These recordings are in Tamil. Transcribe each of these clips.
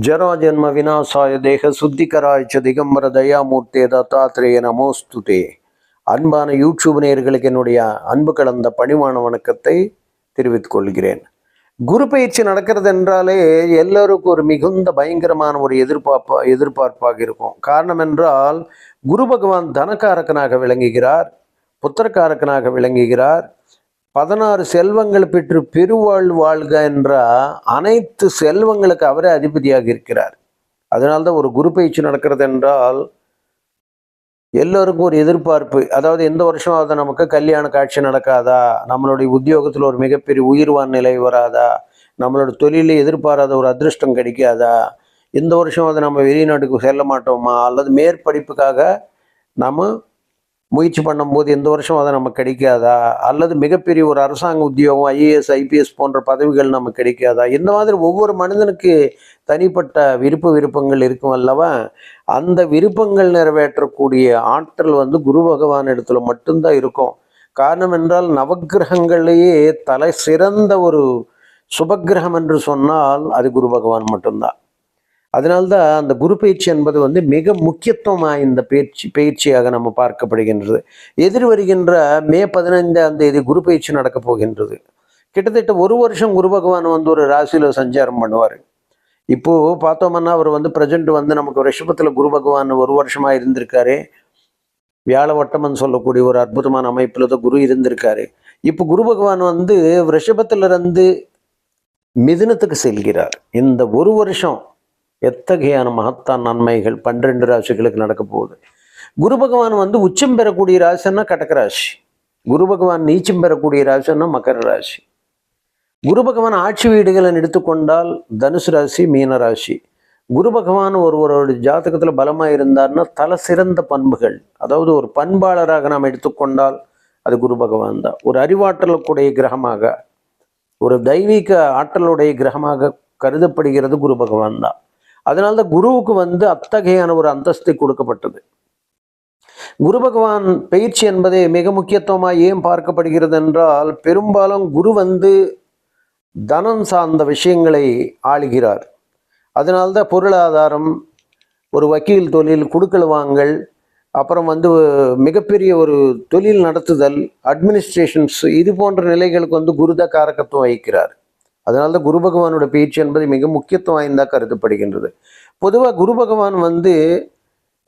जरा जन्म विनाशाय देह சுத்திகராய திகம்பர தயாமூர்த்தே தத்தாத்ரேய நமோஸ்துதே. அன்பான யூடியூப் நேயர்களுக்கு என்னுடைய அன்பு கலந்த பணிவான வணக்கத்தை தெரிவித்துக் கொள்கிறேன். குரு பயிற்சி நடக்கிறது என்றாலே எல்லோருக்கும் ஒரு மிகுந்த பயங்கரமான ஒரு எதிர்பார்ப்பாக இருக்கும். காரணம் என்றால் குரு பகவான் தனக்காரகனாக விளங்குகிறார், புத்திரக்காரகனாக விளங்குகிறார். 16 செல்வங்கள் பெற்று பெருவாழ் வாழ்க என்ற அனைத்து செல்வங்களுக்கு அவரே அதிபதியாக இருக்கிறார். அதனால்தான் ஒரு குரு பயிற்சி நடக்கிறது என்றால் எல்லோருக்கும் ஒரு எதிர்பார்ப்பு. அதாவது எந்த வருஷம் அதை நமக்கு கல்யாண காட்சி நடக்காதா, நம்மளுடைய உத்தியோகத்தில் ஒரு மிகப்பெரிய உயிர்வான் நிலை வராதா, நம்மளோட தொழிலில் எதிர்பாராத ஒரு அதிர்ஷ்டம் கிடைக்காதா, இந்த வருஷம் அதை நம்ம வெளிநாட்டுக்கு செல்ல மாட்டோமா, அல்லது மேற்படிப்புக்காக நம்ம முயற்சி பண்ணும்போது எந்த வருஷம் அதை நமக்கு கிடைக்காதா, அல்லது மிகப்பெரிய ஒரு அரசாங்க உத்தியோகம் ஐஏஎஸ் ஐபிஎஸ் போன்ற பதவிகள் நமக்கு கிடைக்காதா, இந்த மாதிரி ஒவ்வொரு மனிதனுக்கு தனிப்பட்ட விருப்பங்கள் இருக்கும் அல்லவா. அந்த விருப்பங்கள் நிறைவேற்றக்கூடிய ஆற்றல் குரு பகவான் இடத்துல மட்டும்தான் இருக்கும். காரணம் என்றால் நவக்கிரகங்களையே தலை சிறந்த ஒரு சுபக்கிரகம் என்று சொன்னால் அது குரு பகவான் மட்டும்தான். அதனால்தான் அந்த குரு பயிற்சி என்பது மிக முக்கியத்துவமாக இந்த பயிற்சியாக நம்ம பார்க்கப்படுகின்றது. எதிர் வருகின்ற மே 15ஆம் தேதி குரு பயிற்சி நடக்க போகின்றது. கிட்டத்தட்ட ஒரு வருஷம் குரு பகவான் ஒரு ராசியில் சஞ்சாரம் பண்ணுவார். இப்போது பார்த்தோம்னா அவர் ப்ரெசண்ட் நமக்கு ரிஷபத்தில் குரு பகவான் ஒரு வருஷமாக இருந்திருக்காரு. வியாழ வட்டம்னு சொல்லக்கூடிய ஒரு அற்புதமான அமைப்பில் தான் குரு இருந்திருக்காரு. இப்போ குரு பகவான் ரிஷபத்திலிருந்து மிதுனத்துக்கு செல்கிறார். இந்த ஒரு வருஷம் எத்தகையான மகத்தான் நன்மைகள் 12 ராசிகளுக்கு நடக்க போகுது. குரு பகவான் உச்சம் பெறக்கூடிய ராசின்னா கடக ராசி, குரு பகவான் நீச்சம் பெறக்கூடிய ராசின்னா மகர ராசி. குரு பகவான் ஆட்சி வீடுகளை எடுத்துக்கொண்டால் தனுசு ராசி, மீன ராசி. குரு பகவான் ஒருவரோட ஜாதகத்தில் பலமாக இருந்தார்னா தலை சிறந்த பண்புகள், அதாவது ஒரு பண்பாளராக நாம் எடுத்துக்கொண்டால் அது குரு பகவான் தான். ஒரு அறிவாற்றலுக்குடைய கிரகமாக, ஒரு தெய்வீக ஆற்றலுடைய கிரகமாக கருதப்படுகிறது குரு பகவான் தான். அதனால்தான் குருவுக்கு அத்தகையான ஒரு அந்தஸ்து கொடுக்கப்பட்டது. குரு பகவான் பயிற்சி என்பதே மிக முக்கியத்துவமாக ஏன் பார்க்கப்படுகிறது என்றால், பெரும்பாலும் குரு தனம் சார்ந்த விஷயங்களை ஆளுகிறார். அதனால்தான் பொருளாதாரம், ஒரு வக்கீல் தொழில், குடுக்கல் வாங்கல், அப்புறம் மிகப்பெரிய ஒரு தொழில் நடத்துதல், அட்மினிஸ்ட்ரேஷன்ஸ், இது போன்ற நிலைகளுக்கு குருத காரகத்துவம் வகிக்கிறார். அதனால்தான் குரு பகவானோட பயிற்சி என்பது மிக முக்கியத்துவம் வாய்ந்ததாக கருதப்படுகின்றது. பொதுவாக குரு பகவான்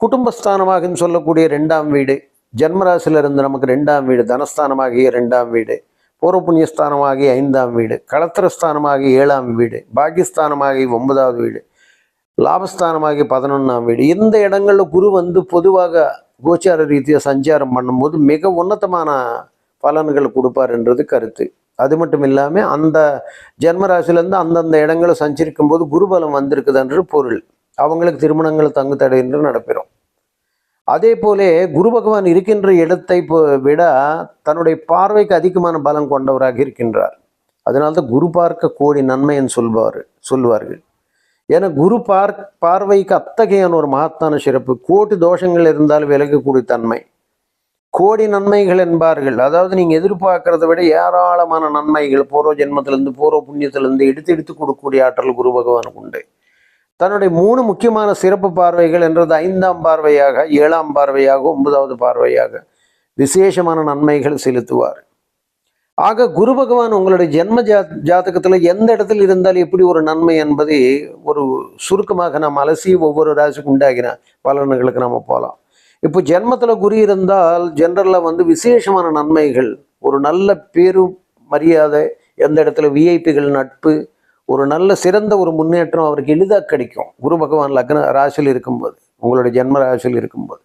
குடும்பஸ்தானமாக சொல்லக்கூடிய 2ஆம் வீடு, ஜன்மராசிலிருந்து நமக்கு 2ஆம் வீடு, தனஸ்தானமாகிய 2ஆம் வீடு, பூர்வ புண்ணியஸ்தானமாகிய 5ஆம் வீடு, களத்திரஸ்தானமாகிய 7ஆம் வீடு, பாகிஸ்தானமாகிய 9வது வீடு, லாபஸ்தானமாகிய 11ஆம் வீடு. இந்த இடங்களில் குரு பொதுவாக கோச்சார ரீதியாக சஞ்சாரம் பண்ணும்போது மிக உன்னதமான பலன்கள் கொடுப்பார் என்றது கருத்து. அது மட்டும் இல்லாமல் அந்த ஜென்மராசிலேருந்து அந்தந்த இடங்களை சஞ்சரிக்கும் போது குருபலம் வந்திருக்குது என்று பொருள். அவங்களுக்கு திருமணங்கள் தங்கு தடை என்று நடப்பெறும். அதே போல குரு பகவான் இருக்கின்ற இடத்தை விட தன்னுடைய பார்வைக்கு அதிகமான பலம் கொண்டவராக இருக்கின்றார். அதனால்தான் குரு பார்க்க கோடி நன்மைன்னு சொல்வார்கள். ஏன்னா குரு பார்வைக்கு அத்தகையான ஒரு மகத்தான சிறப்பு. கோடி தோஷங்கள் இருந்தால் விலகக்கூடிய தன்மை, கோடி நன்மைகள் என்பார்கள். அதாவது நீங்கள் எதிர்பார்க்கறத விட ஏராளமான நன்மைகள் பூர்வ ஜென்மத்திலிருந்து, பூர்வ புண்ணியத்திலிருந்து எடுத்து கொடுக்கக்கூடிய ஆற்றல் குரு பகவானுக்கு உண்டு. தன்னுடைய 3 முக்கியமான சிறப்பு பார்வைகள் என்றது 5ஆம் பார்வையாக, 7ஆம் பார்வையாக, 9வது பார்வையாக விசேஷமான நன்மைகள் செலுத்துவார். ஆக குரு பகவான் உங்களுடைய ஜென்ம ஜாதகத்தில் எந்த இடத்தில் இருந்தால் எப்படி ஒரு நன்மை என்பதை ஒரு சுருக்கமாக நாம் அலசி ஒவ்வொரு ராசிக்கு உண்டாகின பலன்களுக்கு நம்ம போகலாம். இப்போ ஜென்மத்தில் குரு இருந்தால் ஜென்ரலில் விசேஷமான நன்மைகள், ஒரு நல்ல பேரு மரியாதை, எந்த இடத்துல விஐபிகள் நட்பு, ஒரு நல்ல சிறந்த ஒரு முன்னேற்றம் அவருக்கு எளிதாக கிடைக்கும். குரு பகவான் லக்ன ராசியில் இருக்கும்போது, உங்களுடைய ஜென்ம ராசியில் இருக்கும்போது.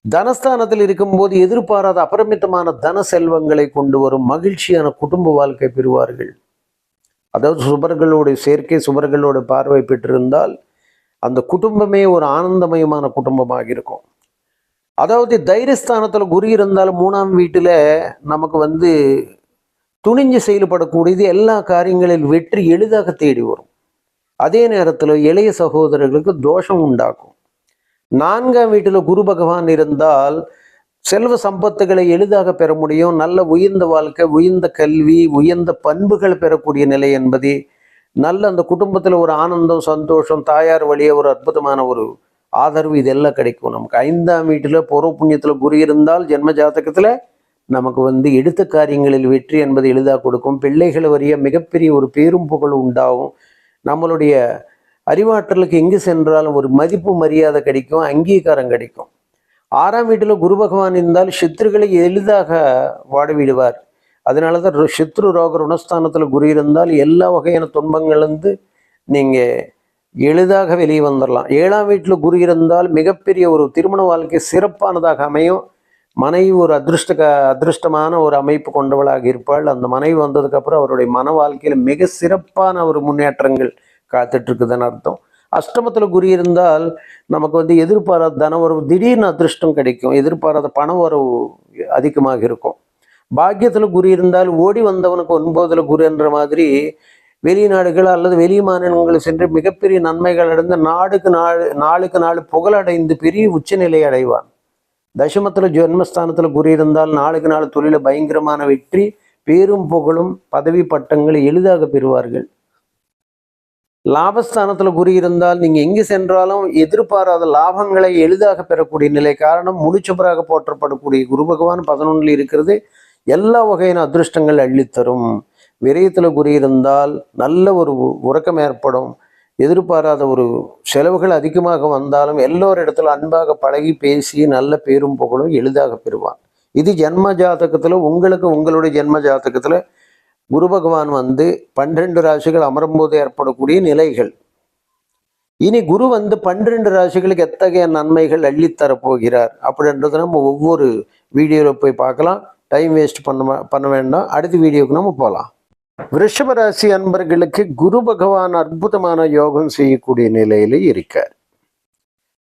தனஸ்தானத்தில் இருக்கும்போது எதிர்பாராத அபரிமிதமான தன செல்வங்களை கொண்டு வரும் மகிழ்ச்சியான குடும்ப வாழ்க்கை பெறுவார்கள். அதாவது சுபர்களுடைய சேர்க்கை, சுபர்களோட பார்வை பெற்றிருந்தால் அந்த குடும்பமே ஒரு ஆனந்தமயமான குடும்பமாக இருக்கும். அதாவது தைரியஸ்தானத்தில் குரு இருந்தாலும் 3ஆம் வீட்டில் நமக்கு துணிஞ்சு செயல்படக்கூடியது, எல்லா காரியங்களில் வெற்றி எளிதாக தேடி வரும். அதே நேரத்தில் இளைய சகோதரர்களுக்கு தோஷம் உண்டாக்கும். 4ஆம் வீட்டில் குரு பகவான் இருந்தால் செல்வ சம்பத்துகளை எளிதாக பெற முடியும். நல்ல உயர்ந்த வாழ்க்கை, உயர்ந்த கல்வி, உயர்ந்த பண்புகள் பெறக்கூடிய நிலை என்பது நல்ல அந்த குடும்பத்தில் ஒரு ஆனந்தம், சந்தோஷம், தாயார் வழியே ஒரு அற்புதமான ஒரு ஆதரவு இதெல்லாம் கிடைக்கும். நமக்கு 5ஆம் வீட்டில் பூர்வ புண்ணியத்தில் குரு இருந்தால் ஜென்ம ஜாதகத்தில் நமக்கு எடுத்த காரியங்களில் வெற்றி என்பது எளிதாக கொடுக்கும். பிள்ளைகள் வழிய மிகப்பெரிய ஒரு பேரும் புகழ் உண்டாகும். நம்மளுடைய அறிவாற்றலுக்கு எங்கு சென்றாலும் ஒரு மதிப்பு மரியாதை கிடைக்கும், அங்கீகாரம் கிடைக்கும். 6ஆம் வீட்டில் குரு பகவான் இருந்தால் சத்துருக்களை எளிதாக வாடவிடுவார். அதனால தான் சத்ரு ரோக ருணஸ்தானத்தில் குரு இருந்தால் எல்லா வகையான துன்பங்கள்லேருந்து நீங்கள் எளிதாக வெளியே வந்துடலாம். 7ஆம் வீட்டில் குரு இருந்தால் மிகப்பெரிய ஒரு திருமண வாழ்க்கை சிறப்பானதாக அமையும். மனைவி ஒரு அதிருஷ்டமான ஒரு அமைப்பு கொண்டவளாக இருப்பாள். அந்த மனைவி வந்ததுக்கப்புறம் அவருடைய மன வாழ்க்கையில் மிக சிறப்பான ஒரு முன்னேற்றங்கள் காத்துட்ருக்குதுன்னு அர்த்தம். அஷ்டமத்தில் குரு இருந்தால் நமக்கு எதிர்பாராத தன வரவு, திடீர்னு அதிருஷ்டம் கிடைக்கும், எதிர்பாராத பண வரவு அதிகமாக இருக்கும். பாக்கியத்தில் குரு இருந்தால் ஓடி வந்தவனுக்கு 9ல் குரு என்ற மாதிரி வெளிநாடுகள் அல்லது வெளி மாநிலங்கள் சென்று மிகப்பெரிய நன்மைகள் அடைந்து நாளுக்கு நாள் புகழடைந்து பெரிய உச்சநிலை அடைவான். தசமத்தில் ஜென்மஸ்தானத்தில் குரு இருந்தால் நாளுக்கு நாள் தொழில பயங்கரமான வெற்றி, பேரும் புகழும் பதவி பட்டங்களை எளிதாக பெறுவார்கள். லாபஸ்தானத்தில் குரு இருந்தால் நீங்கள் எங்கு சென்றாலும் எதிர்பாராத லாபங்களை எளிதாக பெறக்கூடிய நிலை. காரணம், முழுச்சபராக போற்றப்படக்கூடிய குரு பகவான் 11ல் இருக்கிறது. எல்லா வகையான அதிருஷ்டங்கள் அள்ளித்தரும். விரயத்தில் குரு இருந்தால் நல்ல ஒரு உறக்கம் ஏற்படும். எதிர்பாராத ஒரு செலவுகள் அதிகமாக வந்தாலும் எல்லோரிடத்துல அன்பாக பழகி பேசி நல்ல பேரும் புகழும் எளிதாக பெறுவான். இது ஜென்ம ஜாதகத்தில் உங்களுடைய ஜென்ம ஜாதகத்தில் குரு பகவான் 12 ராசிகள் அமரும்போது ஏற்படக்கூடிய நிலைகள். இனி குரு 12 ராசிகளுக்கு எத்தகைய நன்மைகள் அள்ளித்தரப்போகிறார் அப்படின்றது நம்ம ஒவ்வொரு வீடியோவில் போய் பார்க்கலாம். டைம் வேஸ்ட் பண்ண வேண்டாம். அடுத்த வீடியோவுக்கு நம்ம போகலாம். விருஷப ராசி அன்பர்களுக்கு குரு பகவான் அற்புதமான யோகம் செய்யக்கூடிய நிலையில இருக்கார்.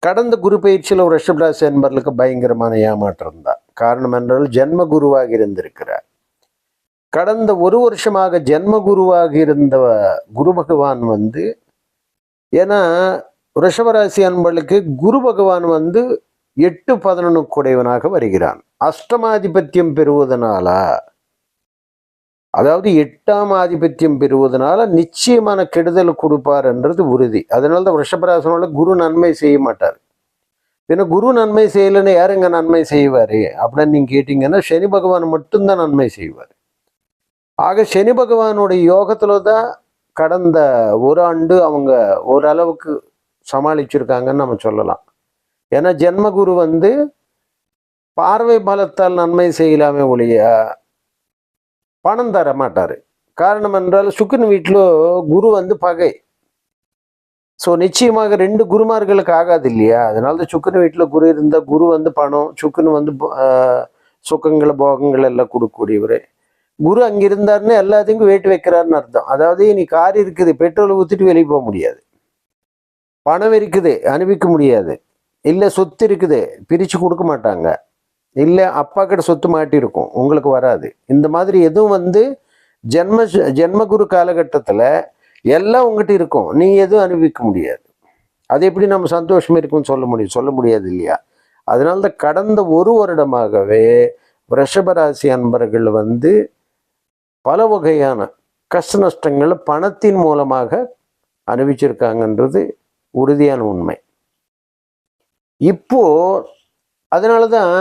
கடந்த குரு பயிற்சியில் ரிஷப ராசி அன்பர்களுக்கு பயங்கரமான ஏமாற்றம் தான். காரணம் என்றால் ஜென்ம குருவாக இருந்திருக்கிறார். கடந்த ஒரு வருஷமாக ஜென்ம குருவாக இருந்த குரு பகவான் ஏன்னா ரிஷபராசி அன்பர்களுக்கு குரு பகவான் 8-11 குடைவனாக வருகிறான். அஷ்டமாதிபத்தியம் பெறுவதனால, அதாவது 8ஆம் ஆதிபத்தியம் பெறுவதனால நிச்சயமான கெடுதல் கொடுப்பார் என்றது உறுதி. அதனால தான் ரிஷபராசினால குரு நன்மை செய்ய மாட்டார். ஏன்னா குரு நன்மை செய்யலைன்னு யாருங்க நன்மை செய்வார் அப்படின்னு நீங்கள் கேட்டிங்கன்னா சனி பகவான் மட்டும்தான் நன்மை செய்வார். ஆக சனி பகவானுடைய யோகத்தில் தான் கடந்த ஒரு ஆண்டு அவங்க ஓரளவுக்கு சமாளிச்சிருக்காங்கன்னு நம்ம சொல்லலாம். ஏன்னா ஜென்மகுரு பார்வை பலத்தால் நன்மை செய்யலாமே ஒழிய பணம் தர மாட்டார். காரணம் என்றால் சுக்கிரன் வீட்டில் குரு பகை. ஸோ நிச்சயமாக 2 குருமார்களுக்கு ஆகாது இல்லையா? அதனால தான் சுக்கிரன் வீட்டில் குரு இருந்தால் குரு பணம், சுக்கிரன் சுக்கங்களை போகங்கள் எல்லாம் கொடுக்கக்கூடியவர். குரு அங்கே இருந்தாருன்னு எல்லாத்தையும் வேட்டு வைக்கிறாருன்னு அர்த்தம். அதாவது நீ கார் இருக்குது, பெட்ரோலை ஊற்றிட்டு வெளியே போக முடியாது. பணம் இருக்குது, அனுபவிக்க முடியாது. இல்லை சொத்து இருக்குது, பிரித்து கொடுக்க மாட்டாங்க. இல்லை அப்பா கிட்ட சொத்து மாட்டிருக்கும், உங்களுக்கு வராது. இந்த மாதிரி எதுவும் ஜென்மகுரு காலகட்டத்தில் எல்லாம் உங்ககிட்ட இருக்கும், நீங்கள் எதுவும் அனுபவிக்க முடியாது. அது எப்படி நம்ம சந்தோஷம் இருக்கும்னு சொல்ல முடியாது இல்லையா? அதனால தான் கடந்த ஒரு வருடமாகவே ரிஷபராசி அன்பர்கள் பல வகையான கஷ்ட நஷ்டங்களை பணத்தின் மூலமாக அனுபவிச்சிருக்காங்கன்றது உறுதியான உண்மை. இப்போ அதனால தான்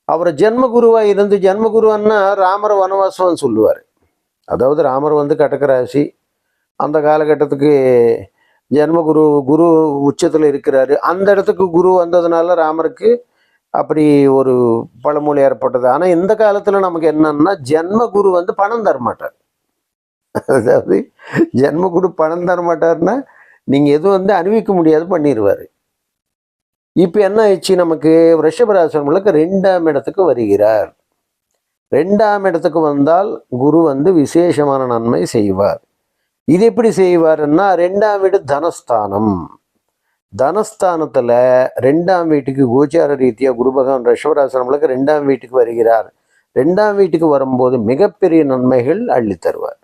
அவரை ஜென்மகுருவாக இருந்து, ஜென்மகுருவான்னா ராமர் வனவாசம் சொல்லுவார். அதாவது ராமர் கடக ராசி, அந்த காலகட்டத்துக்கு குரு உச்சத்தில் இருக்கிறாரு. அந்த இடத்துக்கு குரு வந்ததுனால ராமருக்கு அப்படி ஒரு பழமொழி ஏற்பட்டது. ஆனால் இந்த காலத்தில் நமக்கு என்னன்னா ஜென்மகுரு பணம் தரமாட்டார். அதாவது ஜென்மகுரு பணம் தரமாட்டார்னா நீங்கள் எதுவும் அனுபவிக்க முடியாது பண்ணிடுவார். இப்போ என்ன ஆயிடுச்சு, நமக்கு ரிஷபராசிகளுக்கு 2ஆம் இடத்துக்கு வருகிறார். 2ஆம் இடத்துக்கு வந்தால் குரு விசேஷமான நன்மை செய்வார். இது எப்படி செய்வாருன்னா, 2ஆம் வீடு தனஸ்தானம். தனஸ்தானத்தில் 2ஆம் வீட்டுக்கு கோச்சார ரீதியாக குரு பகவான் ரிஷபராசிகளுக்கு 2ஆம் வீட்டுக்கு வருகிறார். 2ஆம் வீட்டுக்கு வரும்போது மிகப்பெரிய நன்மைகள் அள்ளித்தருவார்.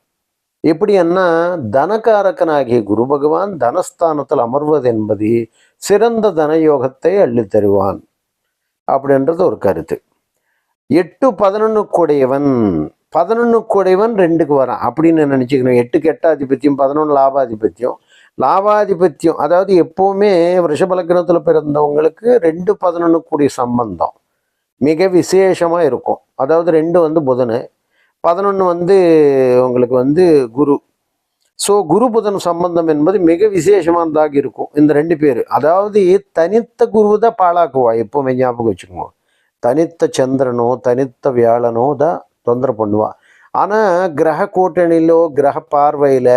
எப்படின்னா, தனகாரகனாகிய குரு பகவான் தனஸ்தானத்தில் அமர்வது என்பது சிறந்த தனயோகத்தை அள்ளித்தருவான் அப்படின்றது ஒரு கருத்து. 8 11 கூடையவன், 11 கூடையவன் 2க்கு வரான் அப்படின்னு நினச்சிக்கணும். 8க்கு எட்டாதிபத்தியம், 11 லாபாதிபத்தியம். லாபாதிபத்தியம் அதாவது எப்போவுமே ரிஷபலக்னத்தில் பிறந்தவங்களுக்கு 2 11 கூடிய சம்பந்தம் மிக விசேஷமாக இருக்கும். அதாவது 2 வந்து புதன், 11 உங்களுக்கு குரு. ஸோ குரு புதன் சம்பந்தம் என்பது மிக விசேஷமானதாக இருக்கும். இந்த 2 பேர் அதாவது தனித்த குருவு தான் பாழாக்குவா. எப்போவுமே ஞாபகம் வச்சுக்கோங்க. தனித்த சந்திரனோ தனித்த வியாழனோ தான் தொந்தரவு பண்ணுவா. ஆனால் கிரக கூட்டணியிலோ கிரக பார்வையில்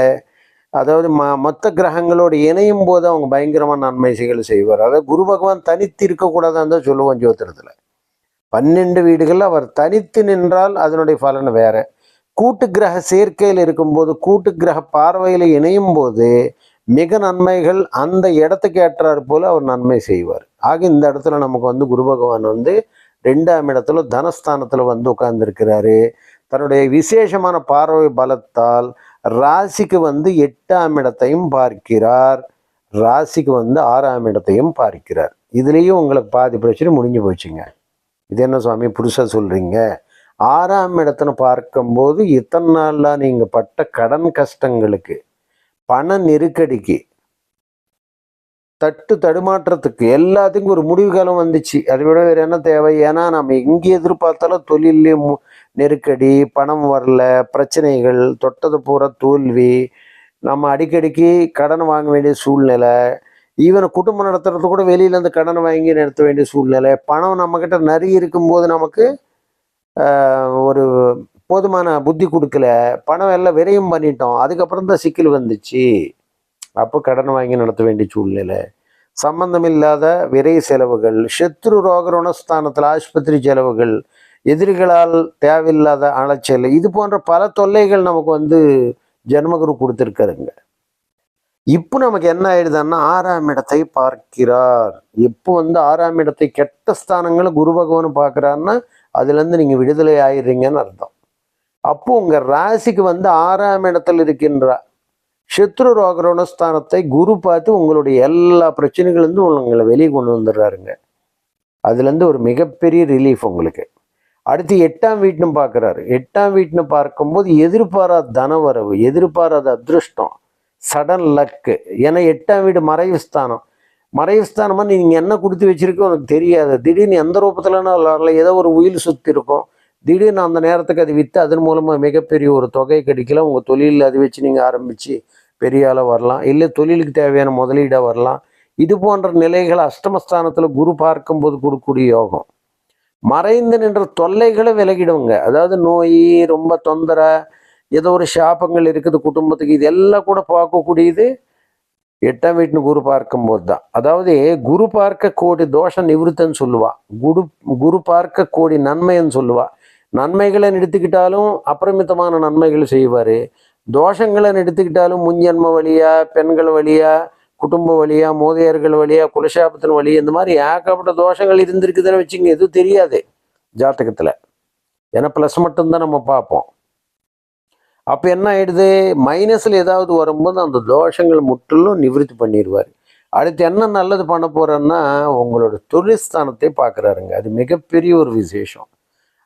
அதாவது மொத்த கிரகங்களோடு இணையும் போது அவங்க பயங்கரமான நன்மைகள் செய்வார். அதாவது குரு பகவான் தனித்து இருக்கக்கூடாதுன்னு தான் சொல்லுவோம் ஜோதிடத்தில். 12 வீடுகளில் அவர் தனித்து நின்றால் அதனுடைய பலன் வேற. கூட்டு கிரக சேர்க்கையில் இருக்கும்போது கூட்டு கிரக பார்வையில் இணையும் போது மிக நன்மைகள் அந்த இடத்துக்கு ஏற்றாறு போல அவர் நன்மை செய்வார். ஆக இந்த இடத்துல நமக்கு குரு பகவான் 2ஆம் இடத்துல தனஸ்தானத்தில் உட்கார்ந்துருக்கிறாரு. தன்னுடைய விசேஷமான பார்வை பலத்தால் ராசிக்கு 8ஆம் இடத்தையும் பார்க்கிறார், ராசிக்கு 6ஆம் இடத்தையும் பார்க்கிறார். இதுலேயும் உங்களுக்கு பாதி பிரச்சனை முடிஞ்சு போச்சுங்க. இது என்ன சுவாமி புதுசாக சொல்கிறீங்க? 6ஆம் இடத்துல பார்க்கும்போது இத்தனை நாளில் நீங்கள் பட்ட கடன் கஷ்டங்களுக்கு, பண நெருக்கடிக்கு, தடுமாற்றத்துக்கு எல்லாத்துக்கும் ஒரு முடிவு காலம் வந்துச்சு. அதை விட வேறு என்ன தேவை? ஏன்னா நம்ம எங்கே எதிர்பார்த்தாலும் தொழிலே நெருக்கடி, பணம் வரல, பிரச்சனைகள், தொட்டது பூரா தோல்வி, நம்ம அடிக்கடிக்கு கடன் வாங்க வேண்டிய சூழ்நிலை, ஈவன் குடும்பம் நடத்துறது கூட வெளியிலேருந்து கடன் வாங்கி நடத்த வேண்டிய சூழ்நிலை, பணம் நம்மக்கிட்ட நிறைய இருக்கும்போது நமக்கு ஒரு போதுமான புத்தி கொடுக்கல, பணம் எல்லாம் விரையும் பண்ணிட்டோம், அதுக்கப்புறம் தான் சிக்கல் வந்துச்சு. அப்போ கடன் வாங்கி நடத்த வேண்டிய சூழ்நிலை, சம்பந்தம் இல்லாத விரை செலவுகள், சத்ரு ரோகரணஸ்தானத்தில் ஆஸ்பத்திரி செலவுகள், எதிரிகளால் தேவையில்லாத அலைச்சல், இது போன்ற பல தொல்லைகள் நமக்கு ஜென்மகுரு கொடுத்துருக்காருங்க. இப்போ நமக்கு என்ன ஆயிடுதுன்னா 6ஆம் இடத்தை பார்க்கிறார். எப்போ 6ஆம் இடத்தை கெட்ட ஸ்தானங்களை குரு பகவான் பார்க்குறாருன்னா அதுலேருந்து நீங்கள் விடுதலை ஆயிடுறீங்கன்னு அர்த்தம். அப்போ உங்கள் ராசிக்கு 6ஆம் இடத்தில் இருக்கின்ற சத்ரு ரோகரணஸ்தானத்தை குரு பார்த்து உங்களுடைய எல்லா பிரச்சனைகள்லேருந்து உங்களை வெளியே கொண்டு வந்துடுறாருங்க. அதுலேருந்து ஒரு மிகப்பெரிய ரிலீஃப் உங்களுக்கு. அடுத்து 8ஆம் வீட்டுன்னு பார்க்குறாரு. 8ஆம் வீட்டுன்னு பார்க்கும்போது எதிர்பாராத தனவரவு, எதிர்பாராத அதிருஷ்டம், சடன் லக்கு. ஏன்னா 8ஆம் வீடு மறைவு ஸ்தானம். மறைவு ஸ்தானமாக நீங்கள் என்ன கொடுத்து வச்சிருக்கோ உனக்கு தெரியாது. திடீர்னு எந்த ரூபத்துலன்னா வரல, ஏதோ ஒரு உயில் சுற்றி இருக்கும். திடீர்னு அந்த நேரத்துக்கு அது விற்று அதன் மூலமாக மிகப்பெரிய ஒரு தொகை கிடைக்கலாம். உங்கள் தொழிலில் அது வச்சு நீங்கள் ஆரம்பித்து பெரிய ஆளாக வரலாம், இல்லை தொழிலுக்கு தேவையான முதலீடாக வரலாம். இது போன்ற நிலைகளை அஷ்டமஸ்தானத்தில் குரு பார்க்கும்போது கொடுக்கக்கூடிய யோகம். மறைந்து நின்ற தொல்லைகளை விலகிடுங்க. அதாவது நோய், ரொம்ப தொந்தரை, ஏதோ ஒரு சாபங்கள் இருக்குது குடும்பத்துக்கு, இதெல்லாம் கூட பார்க்கக்கூடியது 8ஆம் வீட்டுன்னு குரு பார்க்கும்போது தான். அதாவது குரு பார்க்க கோடி தோஷ நிவிருத்தன்னு சொல்லுவா, குரு பார்க்க கோடி நன்மைன்னு சொல்லுவா. நன்மைகளை எடுத்துக்கிட்டாலும் அப்பிரமித்தமான நன்மைகள் செய்வார். தோஷங்களை எடுத்துக்கிட்டாலும் முன்ஜென்ம வழியா, பெண்கள் வழியா, குடும்ப வழியா, மோதையர்கள் வழியா, குலசாபத்தின் வழி, இந்த மாதிரி ஏகப்பட்ட தோஷங்கள் இருந்திருக்குதுன்னு வச்சுங்க. எதுவும் தெரியாது ஜாத்தகத்தில், ஏன்னா ப்ளஸ் மட்டும்தான் நம்ம பார்ப்போம். அப்போ என்ன ஆயிடுது, மைனஸில் ஏதாவது வரும்போது அந்த தோஷங்கள் முற்றிலும் நிவர்த்தி பண்ணிடுவார். அடுத்து என்ன நல்லது பண்ண போகிறேன்னா உங்களோட தொழில் ஸ்தானத்தை பார்க்குறாருங்க. அது மிகப்பெரிய ஒரு விசேஷம்.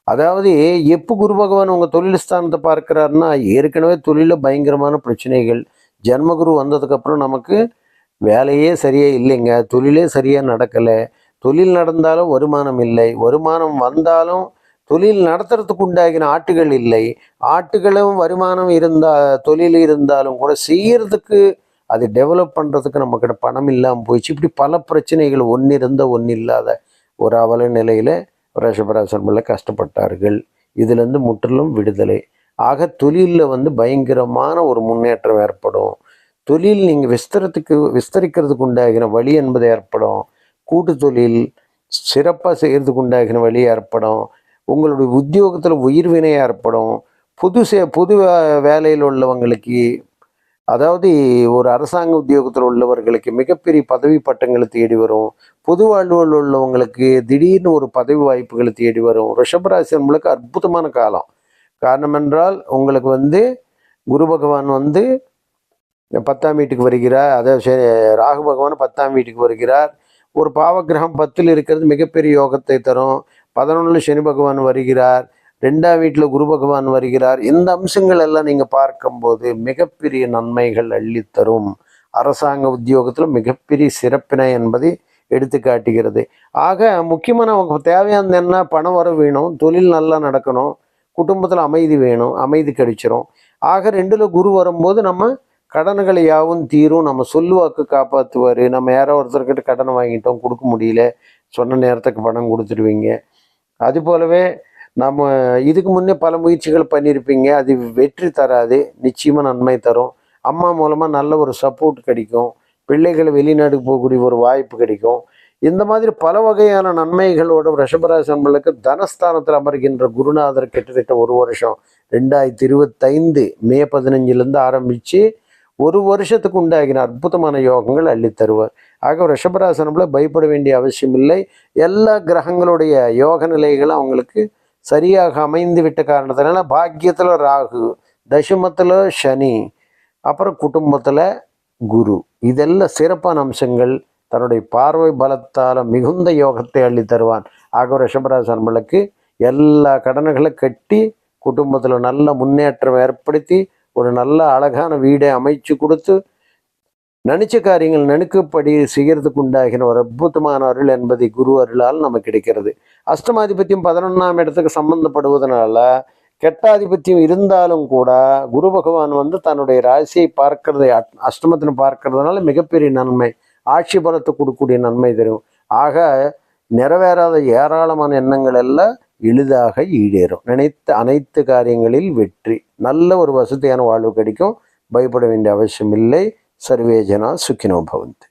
அதாவது எப்போ குரு பகவான் உங்கள் தொழில் ஸ்தானத்தை பார்க்குறாருன்னா, ஏற்கனவே தொழிலில் பயங்கரமான பிரச்சனைகள், ஜென்மகுரு வந்ததுக்கப்புறம் நமக்கு வேலையே சரியாக இல்லைங்க, தொழிலே சரியாக நடக்கலை, தொழில் நடந்தாலும் வருமானம் இல்லை, வருமானம் வந்தாலும் தொழில் நடத்துறதுக்கு உண்டாகின ஆட்டுகள் இல்லை, ஆட்டுகளும் வருமானம் இருந்தால் தொழில் இருந்தாலும் கூட செய்யறதுக்கு அது டெவலப் பண்ணுறதுக்கு நம்மக்கிட்ட பணம் இல்லாமல் போயிடுச்சு. இப்படி பல பிரச்சனைகள், ஒன்று இருந்த ஒன்று இல்லாத ஒரு அவல நிலையில் ரிஷபராசியில் கஷ்டப்பட்டார்கள். இதுலேருந்து முற்றிலும் விடுதலை. ஆக தொழிலில் பயங்கரமான ஒரு முன்னேற்றம் ஏற்படும். தொழில் நீங்கள் விஸ்தரிக்கிறதுக்கு உண்டாகின வழி என்பது ஏற்படும். கூட்டு தொழில் சிறப்பாக செய்கிறதுக்கு உண்டாகின வழி ஏற்படும். உங்களுடைய உத்தியோகத்தில் உயிர்வினை ஏற்படும். புது வேலையில் உள்ளவங்களுக்கு, அதாவது ஒரு அரசாங்க உத்தியோகத்தில் உள்ளவர்களுக்கு மிகப்பெரிய பதவி பட்டங்களை தேடி வரும். பொது வாழ்வில் உள்ளவங்களுக்கு திடீர்னு ஒரு பதவி வாய்ப்புகளை தேடி வரும். ரிஷபராசி நம்மளுக்கு அற்புதமான காலம். காரணம் என்றால் உங்களுக்கு குரு பகவான் 10ஆம் வீட்டுக்கு வருகிறார். அதாவது ராகு பகவான் 10ஆம் வீட்டுக்கு வருகிறார். ஒரு பாவகிரகம் 10ல் இருக்கிறது மிகப்பெரிய யோகத்தை தரும். 11 சனி பகவான் வருகிறார், 2ஆம் வீட்டில் குரு பகவான் வருகிறார். இந்த அம்சங்கள் எல்லாம் நீங்கள் பார்க்கும்போது மிகப்பெரிய நன்மைகள் அள்ளித்தரும். அரசாங்க உத்தியோகத்தில் மிகப்பெரிய சிறப்பினை என்பதை எடுத்து காட்டுகிறது. ஆக முக்கியமாக நமக்கு தேவையானது என்ன? பணம் வர வேணும், தொழில் நல்லா நடக்கணும், குடும்பத்தில் அமைதி வேணும், அமைதி கிடைச்சிரும். ஆக 2ல் குரு வரும்போது நம்ம கடன்களை யாவும் தீரும், நம்ம சொல்லுவாக்கு காப்பாற்றுவார். நம்ம யாரோ ஒருத்தர்கிட்ட கடனை வாங்கிட்டோம், கொடுக்க முடியல, சொன்ன நேரத்துக்கு பணம் கொடுத்துடுவீங்க. அது போலவே நம்ம இதுக்கு முன்னே பல முயற்சிகள் பண்ணியிருப்பீங்க, அது வெற்றி தராது, நிச்சயமாக நன்மை தரும். அம்மா மூலமாக நல்ல ஒரு சப்போர்ட் கிடைக்கும், பிள்ளைகள் வெளிநாட்டுக்கு போகக்கூடிய ஒரு வாய்ப்பு கிடைக்கும். இந்த மாதிரி பல வகையான நன்மைகளோட ரிஷபராசி அன்பர்களுக்கு தனஸ்தானத்தில் அமர்கின்ற குருநாதர் கிட்டத்தட்ட 1 வருஷம் 2025 மே 15 ஆரம்பித்து 1 வருஷத்துக்கு உண்டாகின அற்புதமான யோகங்கள் அள்ளித்தருவார். ஆக ரிஷபராசி அன்பர்களை பயப்பட வேண்டிய அவசியம் இல்லை. எல்லா கிரகங்களுடைய யோக நிலைகளும் அவங்களுக்கு சரியாக அமைந்து விட்ட காரணத்தினால பாக்கியத்தில் ராகு, தசமத்தில் சனி, அப்புறம் குடும்பத்தில் குரு, இதெல்லாம் சிறப்பான அம்சங்கள். தன்னுடைய பார்வை பலத்தால் மிகுந்த யோகத்தை அள்ளி தருவான். ஆக ரிஷபராசி அன்பர்களுக்கு எல்லா கடன்களை கட்டி குடும்பத்தில் நல்ல முன்னேற்றம் ஏற்படுத்தி ஒரு நல்ல அழகான வீடை அமைச்சு கொடுத்து நினைச்ச காரியங்கள் நினைக்கப்படி செய்கிறதுக்கு உண்டாகின ஒரு அற்புதமான அருள் என்பதை குரு அருளால் நமக்கு கிடைக்கிறது. அஷ்டமாதிபத்தியம் 11ஆம் இடத்துக்கு சம்பந்தப்படுவதனால கெட்டாதிபத்தியம் இருந்தாலும் கூட குரு பகவான் தன்னுடைய ராசியை பார்க்கறதை அஷ்டமத்தினை பார்க்கறதுனால மிகப்பெரிய நன்மை, ஆட்சி பலத்தை கொடுக்கக்கூடிய நன்மை தரும். ஆக நிறைவேறாத ஏராளமான எண்ணங்கள் எல்லாம் எளிதாக ஈடேறும். நினைத்த அனைத்து காரியங்களில் வெற்றி, நல்ல ஒரு வசதியான வாழ்வு கிடைக்கும். பயப்பட வேண்டிய அவசியம் இல்லை. சர்வே ஜனா சுக்கினோ பவந்து.